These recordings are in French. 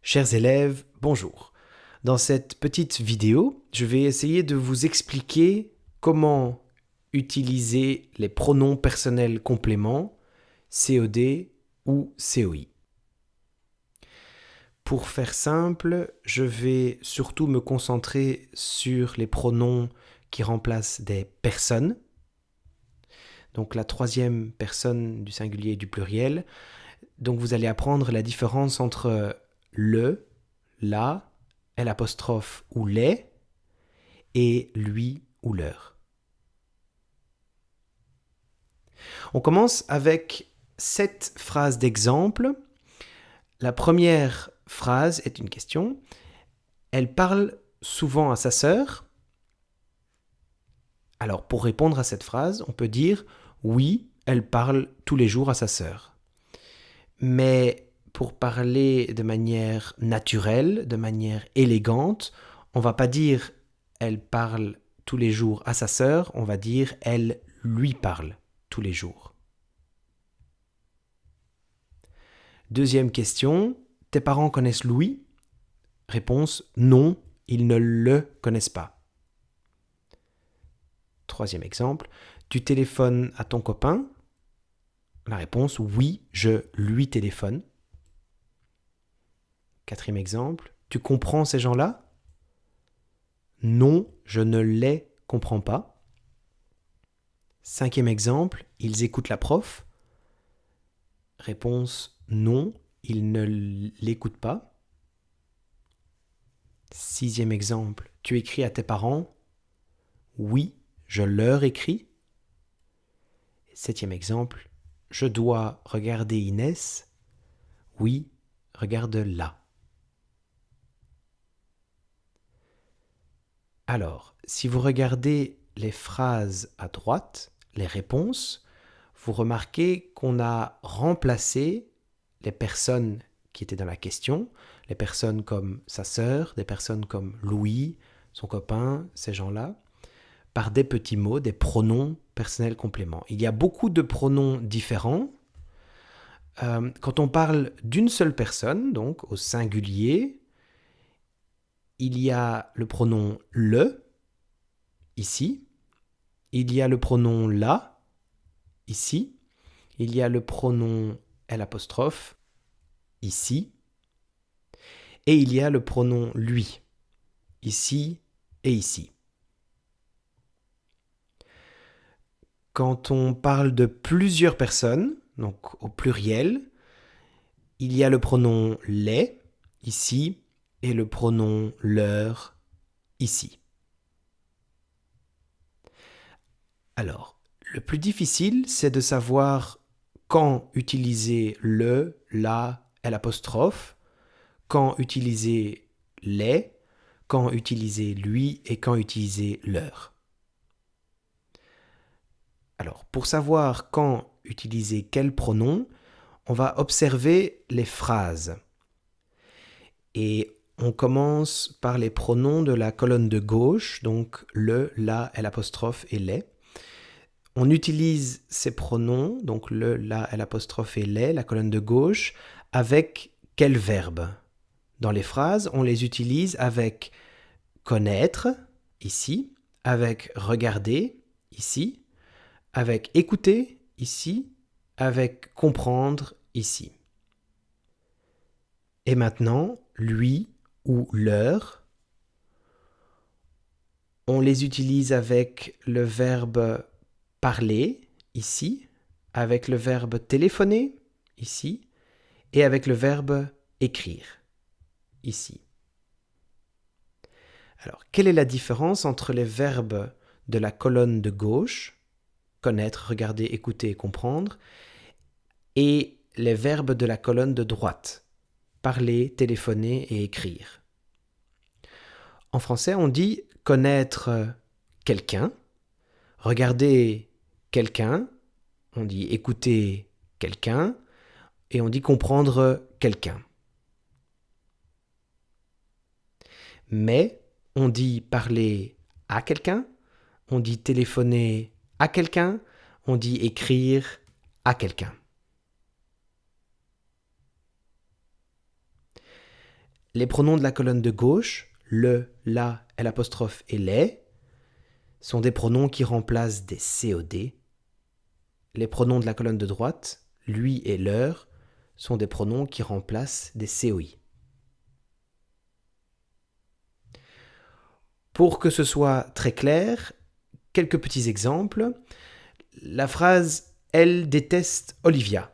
Chers élèves, bonjour. Dans cette petite vidéo, je vais essayer de vous expliquer comment utiliser les pronoms personnels compléments COD ou COI. Pour faire simple, je vais surtout me concentrer sur les pronoms qui remplacent des personnes, donc la troisième personne du singulier et du pluriel. Donc vous allez apprendre la différence entre le, la, l'apostrophe ou les et lui ou leur. On commence avec 7 phrases d'exemple. La première phrase est une question. Elle parle souvent à sa sœur. Alors pour répondre à cette phrase, on peut dire oui, elle parle tous les jours à sa sœur. Mais pour parler de manière naturelle, de manière élégante, on va pas dire elle parle tous les jours à sa sœur, on va dire elle lui parle tous les jours. Deuxième question, tes parents connaissent Louis? Réponse, non, ils ne le connaissent pas. Troisième exemple, tu téléphones à ton copain? La réponse, oui, je lui téléphone. Quatrième exemple, tu comprends ces gens-là? Non, je ne les comprends pas. Cinquième exemple, ils écoutent la prof? Réponse, non, ils ne l'écoutent pas. Sixième exemple, tu écris à tes parents? Oui, je leur écris. Septième exemple, je dois regarder Inès? Oui, regarde-la. Alors, si vous regardez les phrases à droite, les réponses, vous remarquez qu'on a remplacé les personnes qui étaient dans la question, les personnes comme sa sœur, des personnes comme Louis, son copain, ces gens-là, par des petits mots, des pronoms personnels compléments. Il y a beaucoup de pronoms différents. Quand on parle d'une seule personne, donc au singulier, il y a le pronom le, ici. Il y a le pronom la, ici. Il y a le pronom l'apostrophe, ici. Et il y a le pronom lui, ici et ici. Quand on parle de plusieurs personnes, donc au pluriel, il y a le pronom les, ici, et le pronom leur, ici. Alors, le plus difficile, c'est de savoir quand utiliser le, la, l'apostrophe, quand utiliser les, quand utiliser lui et quand utiliser leur. Alors, pour savoir quand utiliser quel pronom, on va observer les phrases. Et on commence par les pronoms de la colonne de gauche, donc le, la, l'apostrophe et les. On utilise ces pronoms, donc le, la, l'apostrophe et les, la colonne de gauche, avec quel verbe? Dans les phrases, on les utilise avec connaître, ici, avec regarder, ici, avec écouter, ici, avec comprendre, ici. Et maintenant, lui ou leur, on les utilise avec le verbe parler, ici, avec le verbe téléphoner, ici, et avec le verbe écrire, ici. Alors, quelle est la différence entre les verbes de la colonne de gauche, connaître, regarder, écouter et comprendre, et les verbes de la colonne de droite, parler, téléphoner et écrire? En français, on dit connaître quelqu'un, regarder quelqu'un, on dit écouter quelqu'un, et on dit comprendre quelqu'un. Mais on dit parler à quelqu'un, on dit téléphoner à quelqu'un, on dit écrire à quelqu'un. Les pronoms de la colonne de gauche, le, la, l'apostrophe et les, sont des pronoms qui remplacent des COD. Les pronoms de la colonne de droite, lui et leur, sont des pronoms qui remplacent des COI. Pour que ce soit très clair, quelques petits exemples. La phrase « Elle déteste Olivia ».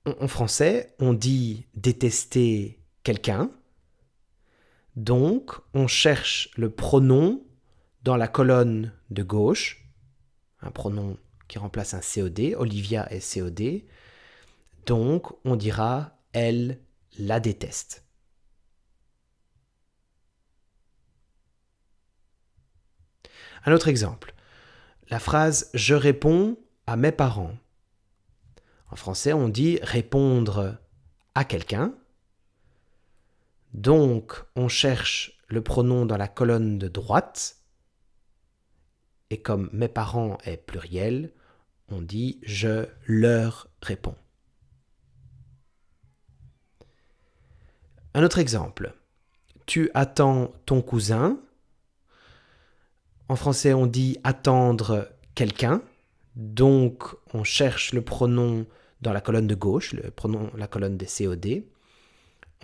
En français, on dit « détester quelqu'un ». Donc, on cherche le pronom dans la colonne de gauche, un pronom qui remplace un COD, Olivia est COD. Donc, on dira « Elle la déteste ». Un autre exemple, la phrase « Je réponds à mes parents ». En français, on dit « répondre à quelqu'un ». Donc, on cherche le pronom dans la colonne de droite. Et comme « mes parents » est pluriel, on dit « je leur réponds ». Un autre exemple, « Tu attends ton cousin ». En français, on dit « attendre quelqu'un ». Donc, on cherche le pronom dans la colonne de gauche, le pronom, la colonne des COD.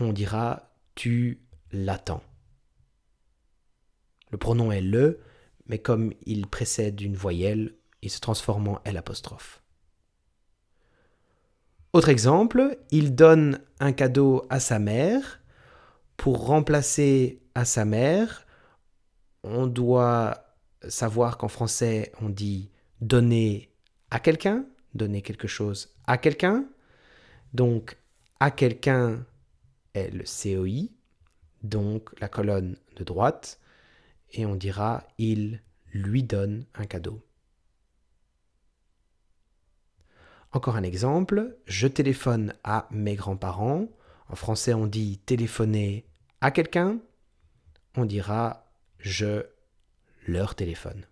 On dira « tu l'attends ». Le pronom est « le », mais comme il précède une voyelle, il se transforme en L'. Autre exemple, il donne un cadeau à sa mère. Pour remplacer à sa mère, on doit savoir qu'en français, on dit donner à quelqu'un, donner quelque chose à quelqu'un. Donc, à quelqu'un est le COI, donc la colonne de droite, et on dira il lui donne un cadeau. Encore un exemple, je téléphone à mes grands-parents. En français, on dit téléphoner à quelqu'un. On dira je leur téléphone.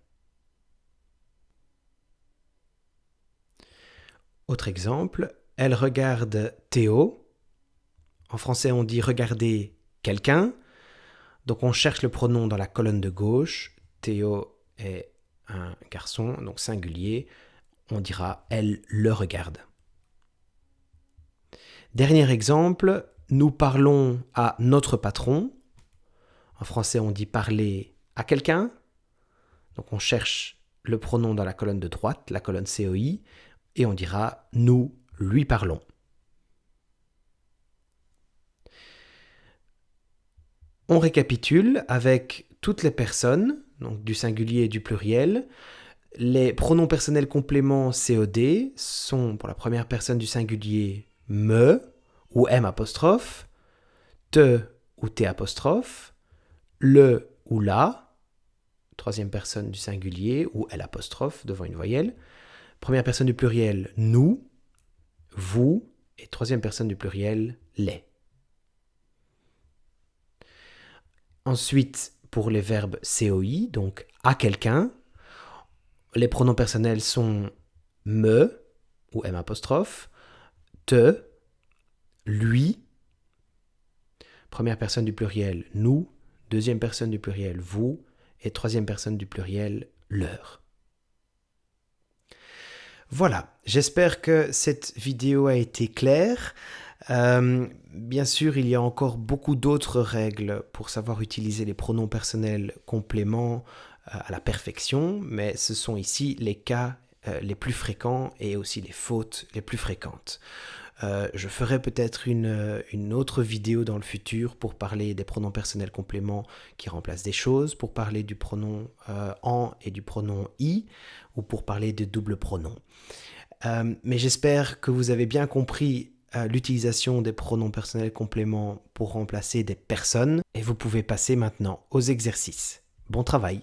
Autre exemple, elle regarde Théo. En français, on dit regarder quelqu'un. Donc, on cherche le pronom dans la colonne de gauche. Théo est un garçon, donc singulier. On dira elle le regarde. Dernier exemple, nous parlons à notre patron. En français, on dit parler à quelqu'un. Donc, on cherche le pronom dans la colonne de droite, la colonne COI, et on dira nous lui parlons. On récapitule avec toutes les personnes, donc du singulier et du pluriel. Les pronoms personnels compléments COD sont pour la première personne du singulier me ou M', te ou T', le ou la, troisième personne du singulier ou L' devant une voyelle. Première personne du pluriel nous, vous et troisième personne du pluriel les. Ensuite, pour les verbes COI, donc à quelqu'un, les pronoms personnels sont me ou M', te, lui, première personne du pluriel nous, deuxième personne du pluriel vous et troisième personne du pluriel leur. Voilà, j'espère que cette vidéo a été claire. Bien sûr, il y a encore beaucoup d'autres règles pour savoir utiliser les pronoms personnels compléments à la perfection, mais ce sont ici les cas les plus fréquents et aussi les fautes les plus fréquentes. Je ferai peut-être une autre vidéo dans le futur pour parler des pronoms personnels compléments qui remplacent des choses, pour parler du pronom en et du pronom i, ou pour parler de double pronoms. Mais j'espère que vous avez bien compris l'utilisation des pronoms personnels compléments pour remplacer des personnes, et vous pouvez passer maintenant aux exercices. Bon travail!